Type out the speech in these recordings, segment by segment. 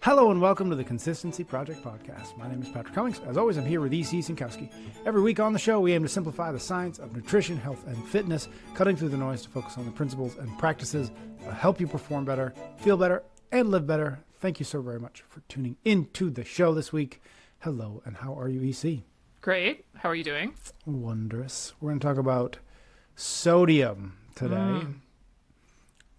Hello and welcome to the Consistency Project Podcast. My name is Patrick Cummings. As always, I'm here with E.C. Sinkowski. Every week on the show, we aim to simplify the science of nutrition, health, and fitness, cutting through the noise to focus on the principles and practices that help you perform better, feel better, and live better. Thank you so very much for tuning into the show this week. Hello, and how are you, E.C.? Great. How are you doing? Wondrous. We're going to talk about sodium today.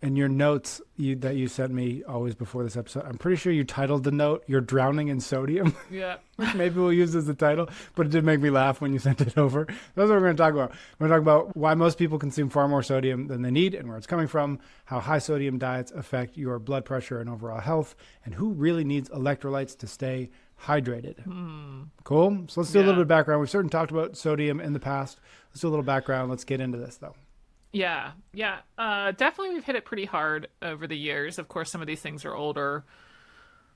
In your notes that you sent me always before this episode, I'm pretty sure you titled the note, "You're Drowning in Sodium." Yeah. Maybe we'll use it as the title, but it did make me laugh when you sent it over. That's what we're going to talk about. We're going to talk about why most people consume far more sodium than they need and where it's coming from, how high sodium diets affect your blood pressure and overall health, and who really needs electrolytes to stay hydrated. Cool? So let's do a little bit of background. We've certainly talked about sodium in the past. Let's do a little background. Let's get into this, though. Yeah. Definitely we've hit it pretty hard over the years. Of course, some of these things are older,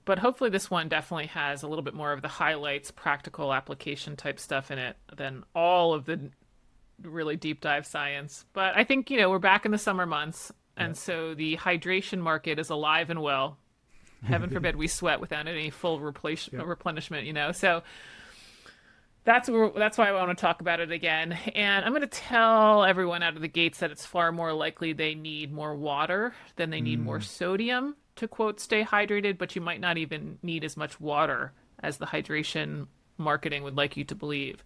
but hopefully this one definitely has a little bit more of the highlights, practical application type stuff in it than all of the really deep dive science. But I think, we're back in the summer months, and so the hydration market is alive and well. Heaven forbid we sweat without any full replenishment, So that's why I want to talk about it again. And I'm going to tell everyone out of the gates that it's far more likely they need more water than they need more sodium to, quote, stay hydrated, but you might not even need as much water as the hydration marketing would like you to believe.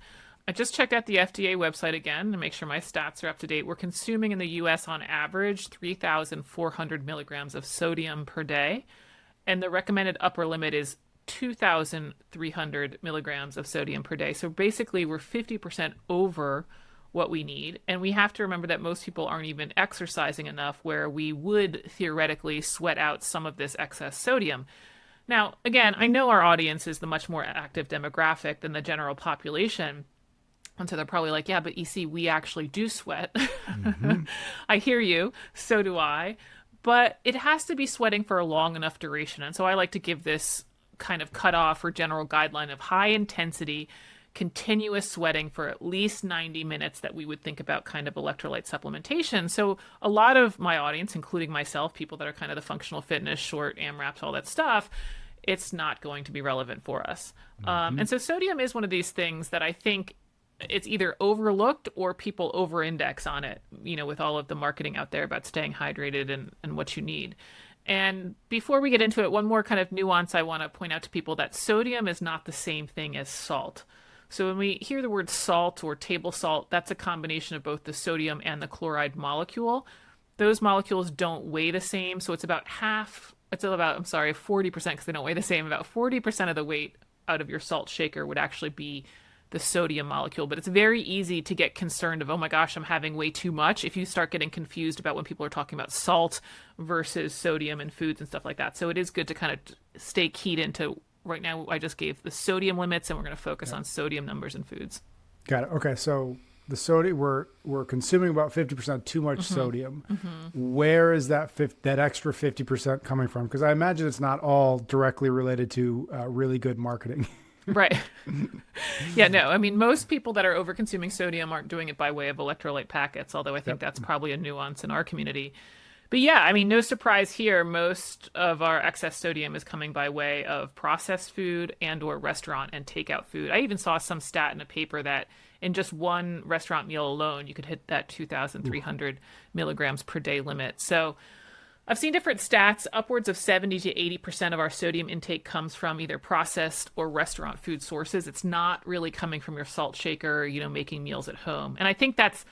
I just checked out the FDA website again to make sure my stats are up to date. We're consuming in the U.S. on average 3,400 milligrams of sodium per day, and the recommended upper limit is 2,300 milligrams of sodium per day. So basically we're 50% over what we need. And we have to remember that most people aren't even exercising enough where we would theoretically sweat out some of this excess sodium. Now, again, I know our audience is the much more active demographic than the general population. And so they're probably like, yeah, but EC, we actually do sweat. I hear you. So do I. But it has to be sweating for a long enough duration. And so I like to give this kind of cutoff or general guideline of high intensity, continuous sweating for at least 90 minutes that we would think about kind of electrolyte supplementation. So a lot of my audience, including myself, people that are kind of the functional fitness, short, AMRAPs, all that stuff, it's not going to be relevant for us. And so sodium is one of these things that I think it's either overlooked or people over-index on it, with all of the marketing out there about staying hydrated and what you need. And before we get into it, one more kind of nuance I want to point out to people that sodium is not the same thing as salt. So when we hear the word salt or table salt, that's a combination of both the sodium and the chloride molecule. Those molecules don't weigh the same. So it's about 40%, because they don't weigh the same. About 40% of the weight out of your salt shaker would actually be the sodium molecule. But it's very easy to get concerned of, oh my gosh, I'm having way too much, if you start getting confused about when people are talking about salt versus sodium in foods and stuff like that. So it is good to kind of stay keyed into, right now I just gave the sodium limits, and we're going to focus on sodium numbers in foods. Got it. Okay, so the sodium, we're consuming about 50% too much sodium. Where is that extra 50% coming from? Because I imagine it's not all directly related to really good marketing. Right. Yeah, no, I mean, most people that are over consuming sodium aren't doing it by way of electrolyte packets, although I think that's probably a nuance in our community. But yeah, I mean, no surprise here. Most of our excess sodium is coming by way of processed food and or restaurant and takeout food. I even saw some stat in a paper that in just one restaurant meal alone, you could hit that 2,300 milligrams per day limit. So I've seen different stats. Upwards of 70 to 80% of our sodium intake comes from either processed or restaurant food sources. It's not really coming from your salt shaker, making meals at home. And I think that's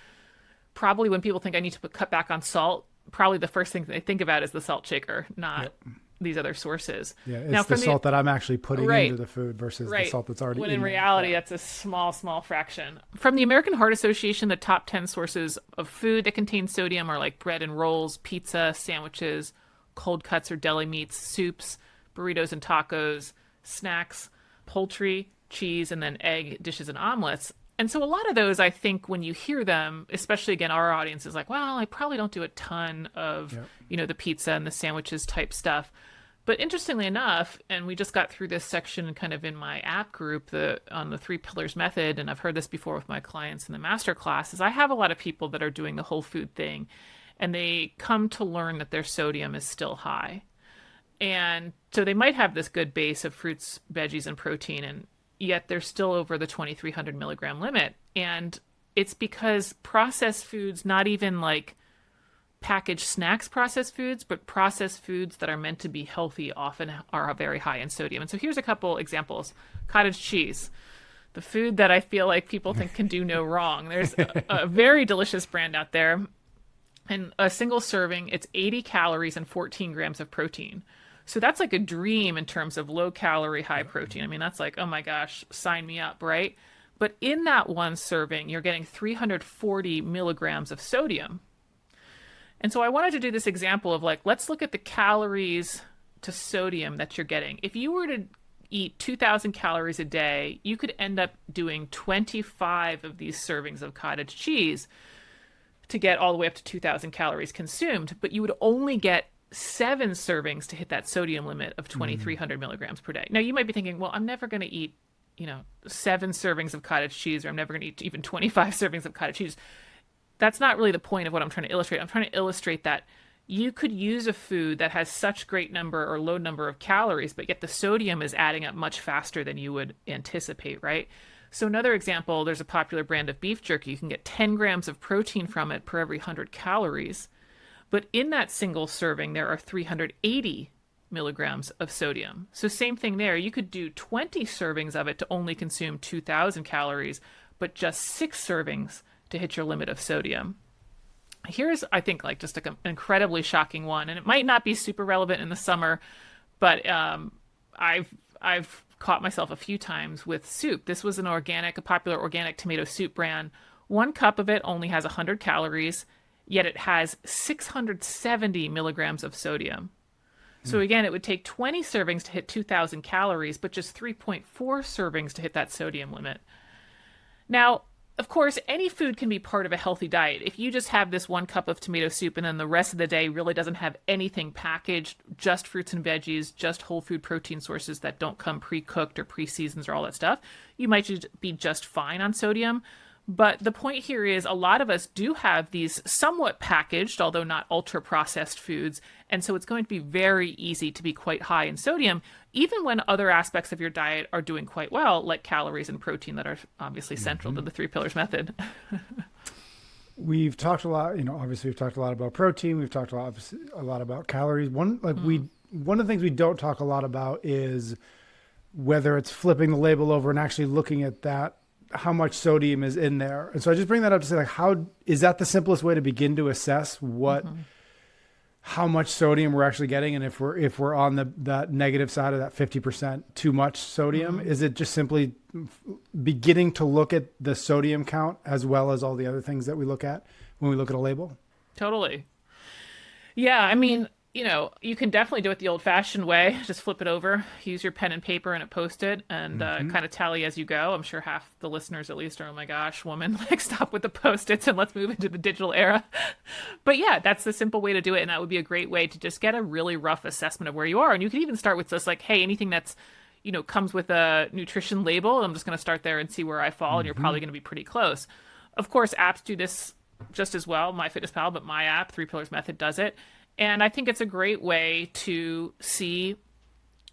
probably when people think I need to cut back on salt, probably the first thing they think about is the salt shaker, not these other sources. Yeah, it's the salt that I'm actually putting into the food versus the salt that's already in when in there. reality, that's a small fraction. From the American Heart Association, the top 10 sources of food that contain sodium are like bread and rolls, pizza, sandwiches, cold cuts or deli meats, soups, burritos and tacos, snacks, poultry, cheese, and then egg dishes and omelets. And so a lot of those, I think, when you hear them, especially, again, our audience is like, well, I probably don't do a ton of, the pizza and the sandwiches type stuff. But interestingly enough, and we just got through this section kind of in my app group on the 3 pillars method, and I've heard this before with my clients in the master classes, I have a lot of people that are doing the whole food thing, and they come to learn that their sodium is still high. And so they might have this good base of fruits, veggies, and protein, and yet they're still over the 2,300 milligram limit. And it's because processed foods, not even like packaged snacks processed foods, but processed foods that are meant to be healthy often are very high in sodium. And so here's a couple examples. Cottage cheese, the food that I feel like people think can do no wrong. There's a very delicious brand out there. And a single serving, it's 80 calories and 14 grams of protein. So that's like a dream in terms of low calorie, high protein. I mean, that's like, oh my gosh, sign me up, right? But in that one serving, you're getting 340 milligrams of sodium. And so I wanted to do this example of like, let's look at the calories to sodium that you're getting. If you were to eat 2,000 calories a day, you could end up doing 25 of these servings of cottage cheese to get all the way up to 2,000 calories consumed, but you would only get 7 servings to hit that sodium limit of 2,300 milligrams per day. Now, you might be thinking, well, I'm never going to eat, 7 servings of cottage cheese, or I'm never going to eat even 25 servings of cottage cheese. That's not really the point of what I'm trying to illustrate. I'm trying to illustrate that you could use a food that has such great number or low number of calories, but yet the sodium is adding up much faster than you would anticipate, right? So another example, there's a popular brand of beef jerky. You can get 10 grams of protein from it per every 100 calories. But in that single serving, there are 380 milligrams of sodium. So same thing there. You could do 20 servings of it to only consume 2,000 calories, but just 6 servings to hit your limit of sodium. Here's, I think, like just like an incredibly shocking one, and it might not be super relevant in the summer, but I've caught myself a few times with soup. This was a popular organic tomato soup brand. 1 cup of it only has 100 calories, yet it has 670 milligrams of sodium. So again, it would take 20 servings to hit 2,000 calories, but just 3.4 servings to hit that sodium limit. Now, of course, any food can be part of a healthy diet. If you just have this 1 cup of tomato soup and then the rest of the day really doesn't have anything packaged, just fruits and veggies, just whole food protein sources that don't come pre-cooked or pre-seasons or all that stuff, you might be just fine on sodium. But the point here is a lot of us do have these somewhat packaged, although not ultra processed foods. And so it's going to be very easy to be quite high in sodium, even when other aspects of your diet are doing quite well, like calories and protein that are obviously central to the 3 pillars method. We've talked a lot, obviously we've talked a lot about protein. We've talked a lot about calories. One of the things we don't talk a lot about is whether it's flipping the label over and actually looking at that, how much sodium is in there. And so I just bring that up to say, like, how is that the simplest way to begin to assess how much sodium we're actually getting? And if we're on that negative side of that 50% too much sodium, is it just simply beginning to look at the sodium count as well as all the other things that we look at when we look at a label? Totally. Yeah. I mean, you can definitely do it the old-fashioned way. Just flip it over, use your pen and paper and a Post-it, and kind of tally as you go. I'm sure half the listeners at least are, oh my gosh, woman, like stop with the Post-its and let's move into the digital era. But yeah, that's the simple way to do it, and that would be a great way to just get a really rough assessment of where you are. And you can even start with just like, hey, anything that's, comes with a nutrition label, I'm just going to start there and see where I fall, and you're probably going to be pretty close. Of course, apps do this just as well, MyFitnessPal, but my app, 3 Pillars Method, does it. And I think it's a great way to see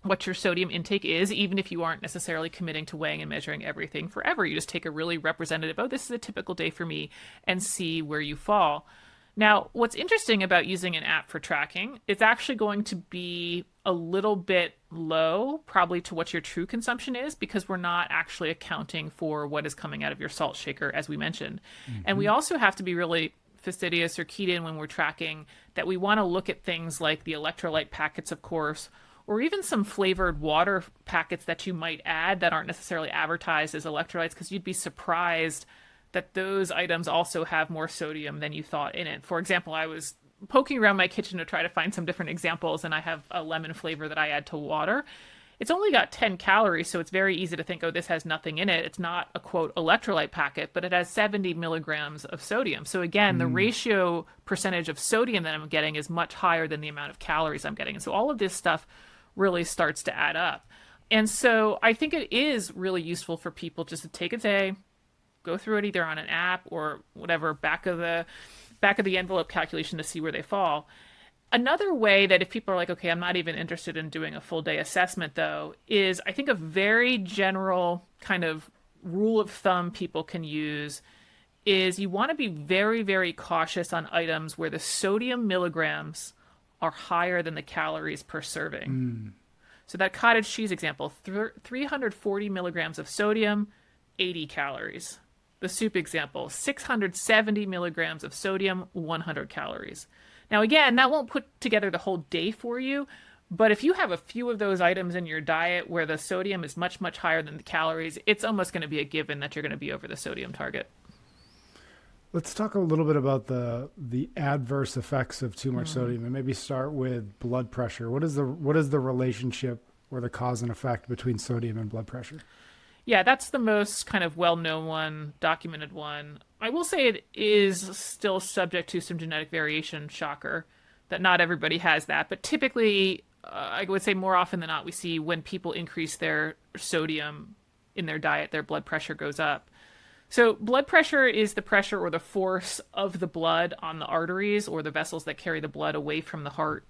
what your sodium intake is, even if you aren't necessarily committing to weighing and measuring everything forever. You just take a really representative, this is a typical day for me, and see where you fall. Now, what's interesting about using an app for tracking, it's actually going to be a little bit low, probably to what your true consumption is, because we're not actually accounting for what is coming out of your salt shaker, as we mentioned. And we also have to be really fastidious or keyed in when we're tracking that we want to look at things like the electrolyte packets, of course, or even some flavored water packets that you might add that aren't necessarily advertised as electrolytes, because you'd be surprised that those items also have more sodium than you thought in it. For example, I was poking around my kitchen to try to find some different examples, and I have a lemon flavor that I add to water. It's only got 10 calories, so it's very easy to think, this has nothing in it. It's not a, quote, electrolyte packet, but it has 70 milligrams of sodium. So again, the ratio percentage of sodium that I'm getting is much higher than the amount of calories I'm getting. And so all of this stuff really starts to add up. And so I think it is really useful for people just to take a day, go through it either on an app or whatever, back of the envelope calculation to see where they fall. Another way that if people are like, okay, I'm not even interested in doing a full day assessment though, is I think a very general kind of rule of thumb people can use is you want to be very, very cautious on items where the sodium milligrams are higher than the calories per serving. So that cottage cheese example, 340 milligrams of sodium, 80 calories. The soup example, 670 milligrams of sodium, 100 calories. Now, again, that won't put together the whole day for you, but if you have a few of those items in your diet where the sodium is much, much higher than the calories, it's almost going to be a given that you're going to be over the sodium target. Let's talk a little bit about the adverse effects of too much sodium, and maybe start with blood pressure. What is the relationship or the cause and effect between sodium and blood pressure? Yeah, that's the most kind of well-known one, documented one. I will say it is still subject to some genetic variation, shocker, that not everybody has that. But typically, I would say more often than not, we see when people increase their sodium in their diet, their blood pressure goes up. So blood pressure is the pressure or the force of the blood on the arteries or the vessels that carry the blood away from the heart.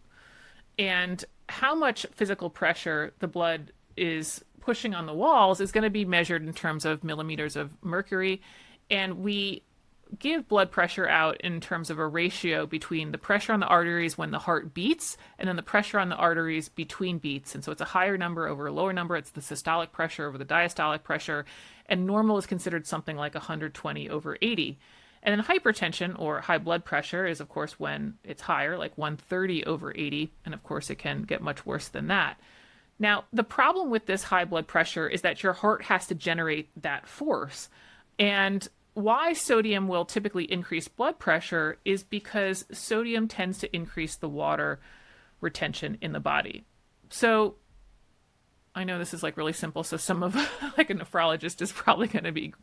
And how much physical pressure the blood is pushing on the walls is going to be measured in terms of millimeters of mercury. And we give blood pressure out in terms of a ratio between the pressure on the arteries when the heart beats and then the pressure on the arteries between beats. And so it's a higher number over a lower number. It's the systolic pressure over the diastolic pressure. And normal is considered something like 120 over 80. And then hypertension or high blood pressure is, of course, when it's higher, like 130 over 80. And of course, it can get much worse than that. Now, the problem with this high blood pressure is that your heart has to generate that force. And why sodium will typically increase blood pressure is because sodium tends to increase the water retention in the body. So I know this is like really simple, so some of like a nephrologist is probably going to be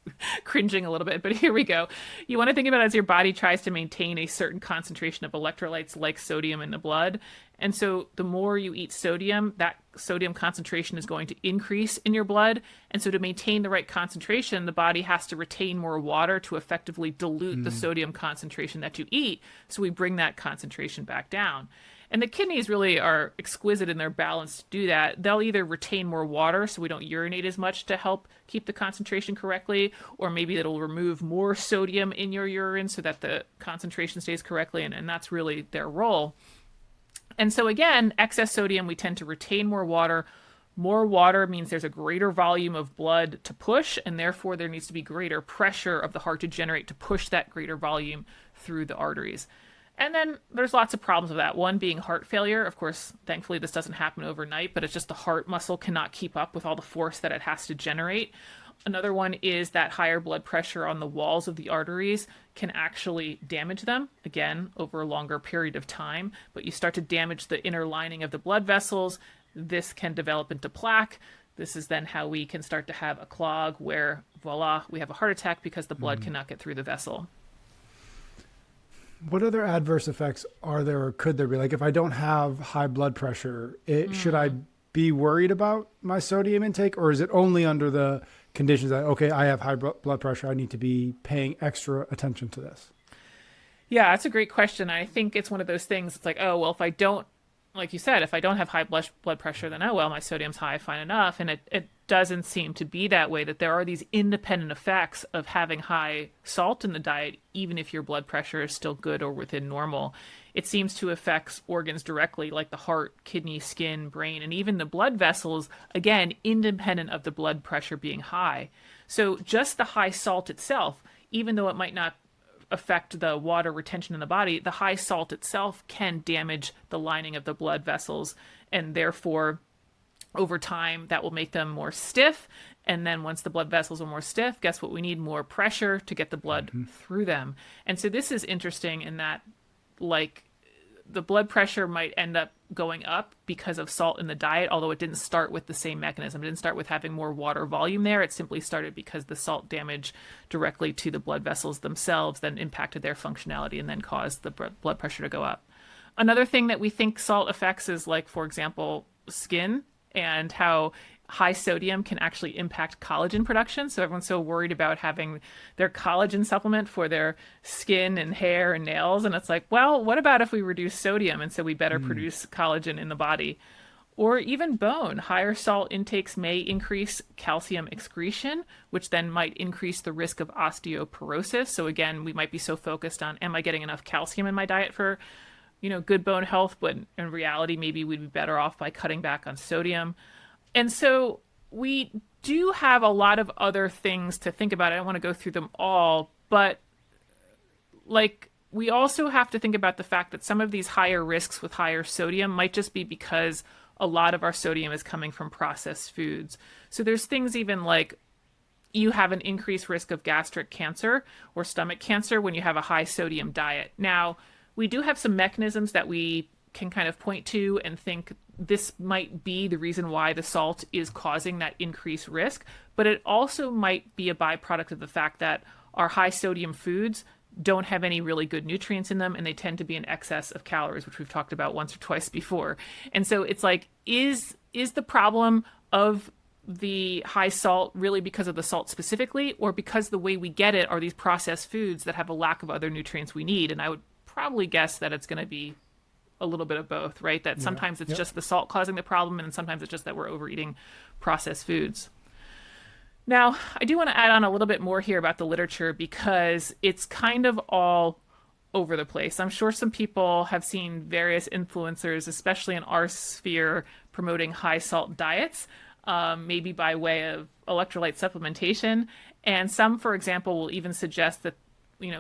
cringing a little bit, but here we go. You want to think about it as your body tries to maintain a certain concentration of electrolytes like sodium in the blood. And so the more you eat sodium, that sodium concentration is going to increase in your blood. And so to maintain the right concentration, the body has to retain more water to effectively dilute the sodium concentration that you eat. So we bring that concentration back down. And the kidneys really are exquisite in their balance to do that. They'll either retain more water so we don't urinate as much to help keep the concentration correctly, or maybe it'll remove more sodium in your urine so that the concentration stays correctly, and that's really their role. And so again, excess sodium, we tend to retain more water. More water means there's a greater volume of blood to push, and therefore there needs to be greater pressure of the heart to generate to push that greater volume through the arteries. And then there's lots of problems with that. One being heart failure. Of course, thankfully, this doesn't happen overnight, but it's just the heart muscle cannot keep up with all the force that it has to generate. Another one is that higher blood pressure on the walls of the arteries can actually damage them, again, over a longer period of time. But you start to damage the inner lining of the blood vessels. This can develop into plaque. This is then how we can start to have a clog where, voila, we have a heart attack because the blood cannot get through the vessel. What other adverse effects are there or could there be? Like if I don't have high blood pressure, should I be worried about my sodium intake, or is it only under the conditions that, okay, I have high blood pressure, I need to be paying extra attention to this? Yeah, that's a great question. I think it's one of those things. It's like, oh, well, if I don't, like you said, if I don't have high blood pressure, then, oh, well, my sodium's high, fine enough. And it doesn't seem to be that way, that there are these independent effects of having high salt in the diet, even if your blood pressure is still good or within normal. It seems to affect organs directly, like the heart, kidney, skin, brain, and even the blood vessels, again, independent of the blood pressure being high. So just the high salt itself, even though it might not affect the water retention in the body, the high salt itself can damage the lining of the blood vessels, and therefore over time that will make them more stiff. And then once the blood vessels are more stiff, guess what? We need more pressure to get the blood through them. And so this is interesting in that, like, the blood pressure might end up going up because of salt in the diet, although it didn't start with the same mechanism. It didn't start with having more water volume there. It simply started because the salt damage directly to the blood vessels themselves then impacted their functionality and then caused the blood pressure to go up. Another thing that we think salt affects is, like, for example, skin, and how high sodium can actually impact collagen production. So everyone's so worried about having their collagen supplement for their skin and hair and nails. And it's like, well, what about if we reduce sodium? And so we better produce collagen in the body. Or even bone. Higher salt intakes may increase calcium excretion, which then might increase the risk of osteoporosis. So again, we might be so focused on, am I getting enough calcium in my diet for, good bone health? But in reality, maybe we'd be better off by cutting back on sodium. And so we do have a lot of other things to think about. I don't want to go through them all, but like we also have to think about the fact that some of these higher risks with higher sodium might just be because a lot of our sodium is coming from processed foods. So there's things even like you have an increased risk of gastric cancer or stomach cancer when you have a high sodium diet. Now, we do have some mechanisms that we can kind of point to and think this might be the reason why the salt is causing that increased risk, but it also might be a byproduct of the fact that our high sodium foods don't have any really good nutrients in them, and they tend to be in excess of calories, which we've talked about once or twice before. And so it's like, is the problem of the high salt really because of the salt specifically, or because the way we get it are these processed foods that have a lack of other nutrients we need? And I would probably guess that it's going to be a little bit of both, right? That sometimes it's just the salt causing the problem, and sometimes it's just that we're overeating processed foods. Now, I do want to add on a little bit more here about the literature because it's kind of all over the place. I'm sure some people have seen various influencers, especially in our sphere, promoting high salt diets, maybe by way of electrolyte supplementation. And some, for example, will even suggest that,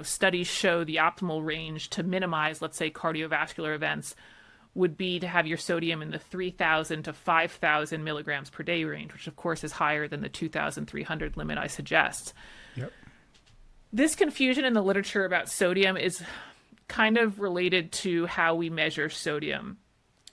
studies show the optimal range to minimize, let's say, cardiovascular events would be to have your sodium in the 3,000 to 5,000 milligrams per day range, which of course is higher than the 2,300 limit I suggest. Yep. This confusion in the literature about sodium is kind of related to how we measure sodium.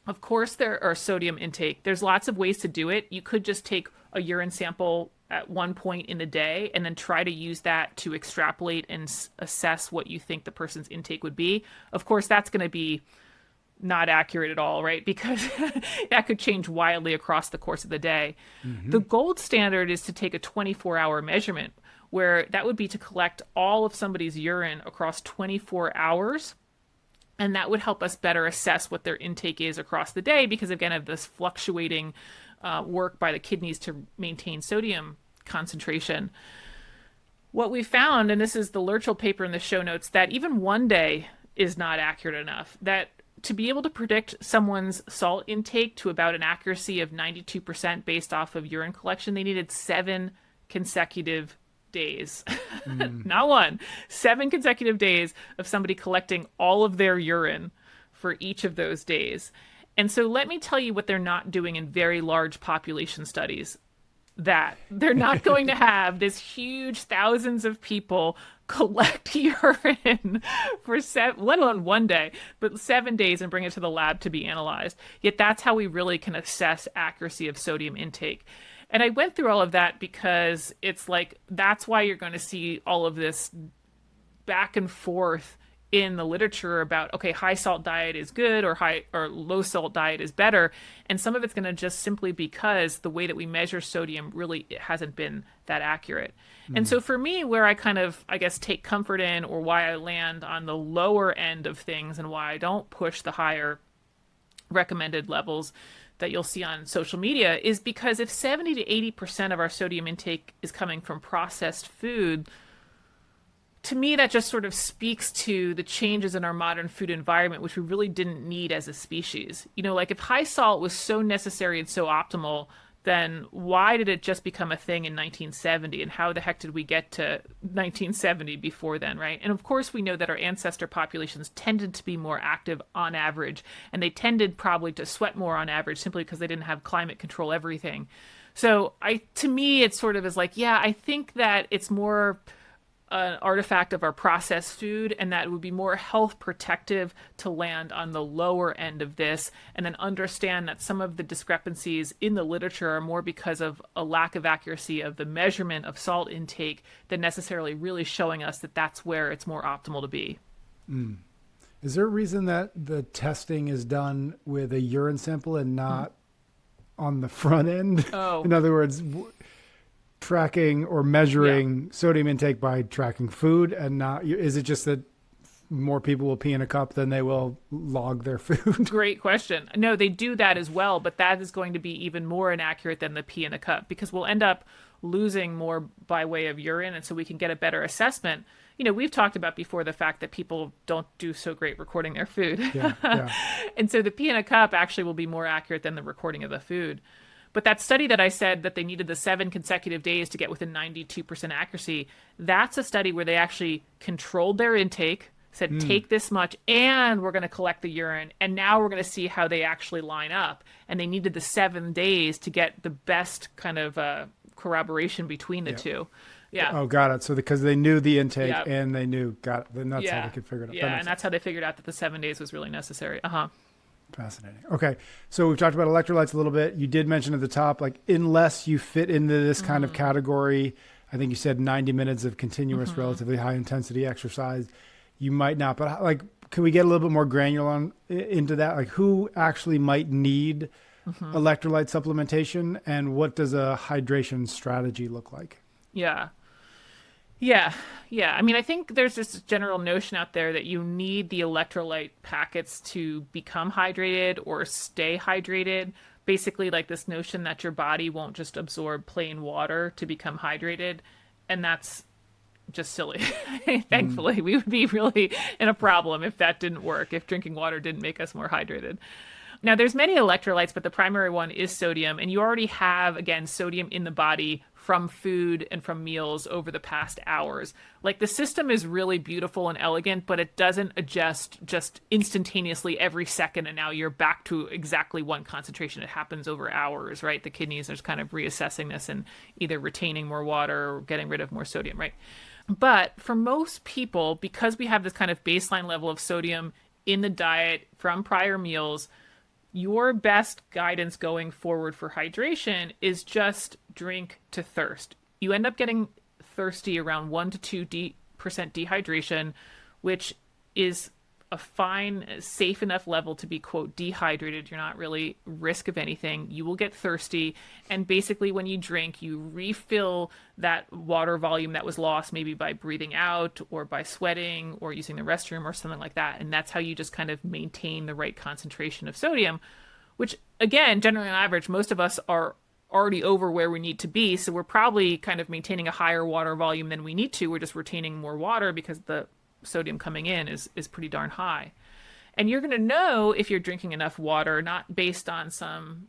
Of course, there are sodium intake. There's lots of ways to do it. You could just take a urine sample at one point in the day and then try to use that to extrapolate and assess what you think the person's intake would be. Of course, that's going to be not accurate at all, right? Because that could change wildly across the course of the day. Mm-hmm. The gold standard is to take a 24-hour measurement, where that would be to collect all of somebody's urine across 24 hours. And that would help us better assess what their intake is across the day, because again, of this fluctuating work by the kidneys to maintain sodium concentration. What we found, and this is the Lurchel paper in the show notes, that even one day is not accurate enough. That to be able to predict someone's salt intake to about an accuracy of 92% based off of urine collection, they needed 7 consecutive days. Not one, 7 consecutive days of somebody collecting all of their urine for each of those days. And so let me tell you what they're not doing in very large population studies. That they're not going to have this huge thousands of people collect urine for let alone one day, but 7 days and bring it to the lab to be analyzed. Yet that's how we really can assess accuracy of sodium intake. And I went through all of that because it's like, that's why you're going to see all of this back and forth in the literature about, okay, high salt diet is good or high or low salt diet is better. And some of it's going to just simply because the way that we measure sodium really it hasn't been that accurate. And so for me, where I kind of, I guess, take comfort in, or why I land on the lower end of things and why I don't push the higher recommended levels that you'll see on social media, is because if 70 to 80% of our sodium intake is coming from processed food, to me, that just sort of speaks to the changes in our modern food environment, which we really didn't need as a species. Like if high salt was so necessary and so optimal, then why did it just become a thing in 1970? And how the heck did we get to 1970 before then, right? And of course, we know that our ancestor populations tended to be more active on average, and they tended probably to sweat more on average simply because they didn't have climate control everything. So to me, it sort of is like, yeah, I think that it's more an artifact of our processed food, and that it would be more health protective to land on the lower end of this, and then understand that some of the discrepancies in the literature are more because of a lack of accuracy of the measurement of salt intake than necessarily really showing us that that's where it's more optimal to be. Is there a reason that the testing is done with a urine sample and not on the front end. Oh, In other words, tracking or yeah. measuring sodium intake by tracking food, and not, is it just that more people will pee in a cup than they will log their food? Great question. No, they do that as well, but that is going to be even more inaccurate than the pee in a cup because we'll end up losing more by way of urine, and so we can get a better assessment. We've talked about before the fact that people don't do so great recording their food. Yeah, yeah. And so the pee in a cup actually will be more accurate than the recording of the food. But that study that I said that they needed the 7 consecutive days to get within 92% accuracy, that's a study where they actually controlled their intake, said take this much, and we're going to collect the urine, and now we're going to see how they actually line up. And they needed the 7 days to get the best kind of corroboration between the two. Yeah. Oh, got it. So because they knew the intake Yep. and they knew, got it. Then that's how Yeah. they could figure it out. Yeah, and that's how they figured out that the 7 days was really necessary. Uh-huh. Fascinating. Okay. So we've talked about electrolytes a little bit. You did mention at the top, like, unless you fit into this kind of category, I think you said 90 minutes of continuous, relatively high intensity exercise, you might not. But like, can we get a little bit more granular into that? Like, who actually might need electrolyte supplementation, and what does a hydration strategy look like? Yeah. Yeah. Yeah. I mean, I think there's this general notion out there that you need the electrolyte packets to become hydrated or stay hydrated. Basically, like this notion that your body won't just absorb plain water to become hydrated. And that's just silly. Thankfully, we would be really in a problem if that didn't work, if drinking water didn't make us more hydrated. Now, there's many electrolytes, but the primary one is sodium, and you already have, again, sodium in the body from food and from meals over the past hours. Like, the system is really beautiful and elegant, but it doesn't adjust just instantaneously every second, and now you're back to exactly one concentration. It happens over hours, right? The kidneys are just kind of reassessing this and either retaining more water or getting rid of more sodium, right? But for most people, because we have this kind of baseline level of sodium in the diet from prior meals, your best guidance going forward for hydration is just drink to thirst. You end up getting thirsty around 1 to 2% dehydration, which is a fine, safe enough level to be, quote, dehydrated. You're not really risk of anything. You will get thirsty. And basically, when you drink, you refill that water volume that was lost, maybe by breathing out or by sweating or using the restroom or something like that. And that's how you just kind of maintain the right concentration of sodium, which, again, generally on average, most of us are already over where we need to be. So we're probably kind of maintaining a higher water volume than we need to. We're just retaining more water because the sodium coming in is pretty darn high. And you're going to know if you're drinking enough water, not based on some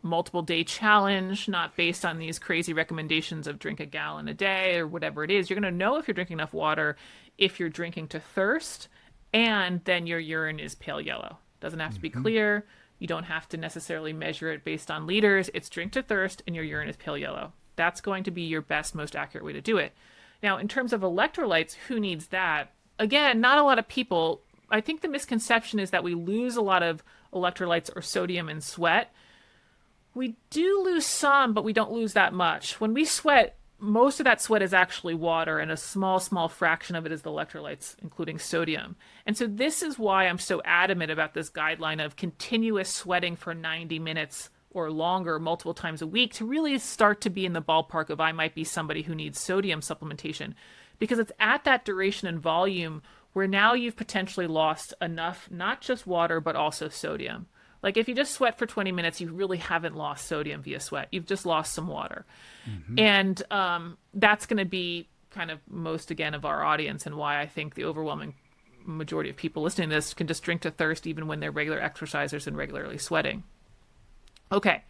multiple day challenge, not based on these crazy recommendations of drink a gallon a day or whatever it is. You're going to know if you're drinking enough water if you're drinking to thirst, and then your urine is pale yellow. Doesn't have to be clear. You don't have to necessarily measure it based on liters. It's drink to thirst and your urine is pale yellow. That's going to be your best, most accurate way to do it. Now, in terms of electrolytes, who needs that? Again, not a lot of people. I think the misconception is that we lose a lot of electrolytes or sodium in sweat. We do lose some, but we don't lose that much. When we sweat, most of that sweat is actually water, and a small, small fraction of it is the electrolytes, including sodium. And so this is why I'm so adamant about this guideline of continuous sweating for 90 minutes or longer multiple times a week to really start to be in the ballpark of I might be somebody who needs sodium supplementation, because it's at that duration and volume where now you've potentially lost enough, not just water, but also sodium. Like if you just sweat for 20 minutes, you really haven't lost sodium via sweat. You've just lost some water. And that's going to be kind of most, again, of our audience, and why I think the overwhelming majority of people listening to this can just drink to thirst even when they're regular exercisers and regularly sweating. Okay,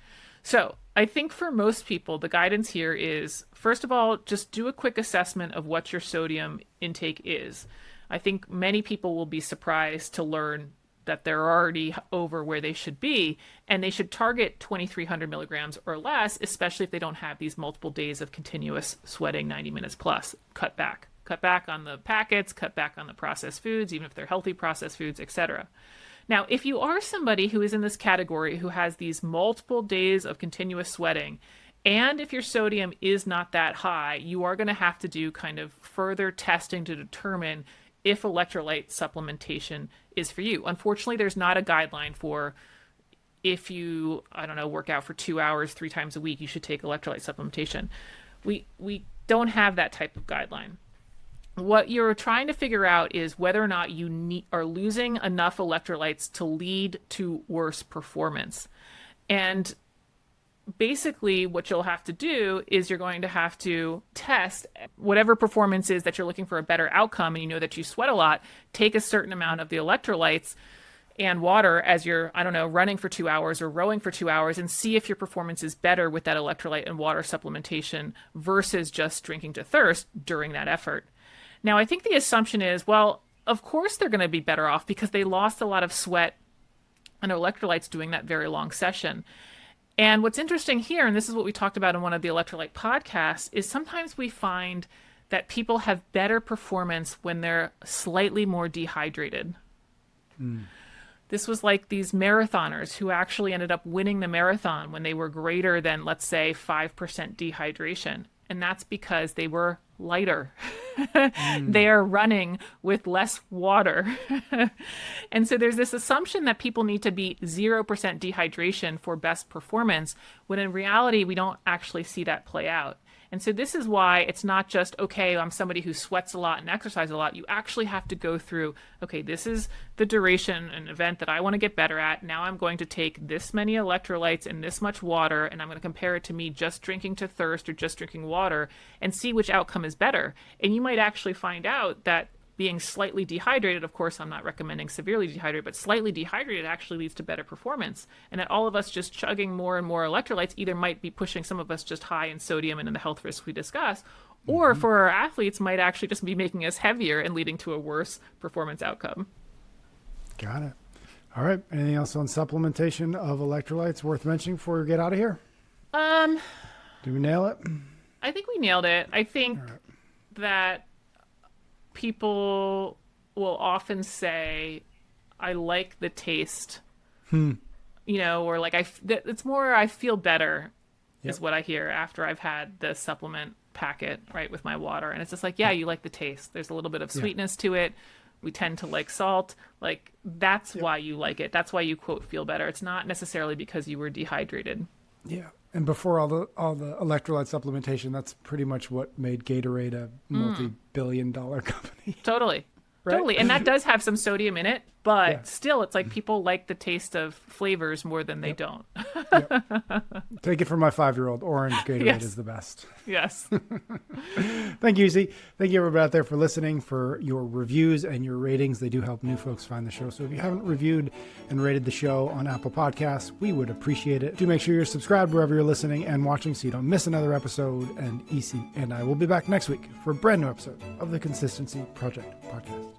so I think for most people, the guidance here is, first of all, just do a quick assessment of what your sodium intake is. I think many people will be surprised to learn that they're already over where they should be, and they should target 2,300 milligrams or less, especially if they don't have these multiple days of continuous sweating, 90 minutes plus. Cut back. Cut back on the packets, cut back on the processed foods, even if they're healthy processed foods, etc. Now, if you are somebody who is in this category who has these multiple days of continuous sweating, and if your sodium is not that high, you are going to have to do kind of further testing to determine if electrolyte supplementation is for you. Unfortunately, there's not a guideline for if you, I don't know, work out for 2 hours 3 times a week, you should take electrolyte supplementation. We don't have that type of guideline. What you're trying to figure out is whether or not you are losing enough electrolytes to lead to worse performance. And basically what you'll have to do is you're going to have to test whatever performance is that you're looking for a better outcome, and you know that you sweat a lot, take a certain amount of the electrolytes and water as you're, I don't know, running for 2 hours or rowing for 2 hours, and see if your performance is better with that electrolyte and water supplementation versus just drinking to thirst during that effort. Now, I think the assumption is, well, of course they're going to be better off because they lost a lot of sweat and electrolytes doing that very long session. And what's interesting here, and this is what we talked about in one of the electrolyte podcasts, is sometimes we find that people have better performance when they're slightly more dehydrated. This was like these marathoners who actually ended up winning the marathon when they were greater than, let's say, 5% dehydration. And that's because they were lighter. They are running with less water. And so there's this assumption that people need to be 0% dehydration for best performance, when in reality, we don't actually see that play out. And so this is why it's not just, okay, I'm somebody who sweats a lot and exercises a lot. You actually have to go through, okay, this is the duration, an event that I want to get better at. Now I'm going to take this many electrolytes and this much water, and I'm going to compare it to me just drinking to thirst or just drinking water and see which outcome is better. And you might actually find out that being slightly dehydrated, of course, I'm not recommending severely dehydrated, but slightly dehydrated actually leads to better performance. And that all of us just chugging more and more electrolytes either might be pushing some of us just high in sodium and in the health risks we discussed, or for our athletes might actually just be making us heavier and leading to a worse performance outcome. Got it. All right. Anything else on supplementation of electrolytes worth mentioning before we get out of here? Did we nail it? I think we nailed it. I think that people will often say, I like the taste, you know, or like, it's more, I feel better is what I hear after I've had the supplement packet, right, with my water. And it's just like, yeah, you like the taste. There's a little bit of sweetness to it. We tend to like salt. Like, that's why you like it. That's why you, quote, feel better. It's not necessarily because you were dehydrated. Yeah. And before all the electrolyte supplementation, that's pretty much what made Gatorade a multi-billion-dollar company. Totally. Right? Totally. And that does have some sodium in it, but still, it's like people like the taste of flavors more than they don't. Take it from my 5-year-old. Orange Gatorade is the best. Yes. Thank you, Z. Thank you, everybody out there, for listening, for your reviews and your ratings. They do help new folks find the show. So if you haven't reviewed and rated the show on Apple Podcasts, we would appreciate it. Do make sure you're subscribed wherever you're listening and watching so you don't miss another episode. And EC and I will be back next week for a brand new episode of the Consistency Project podcast.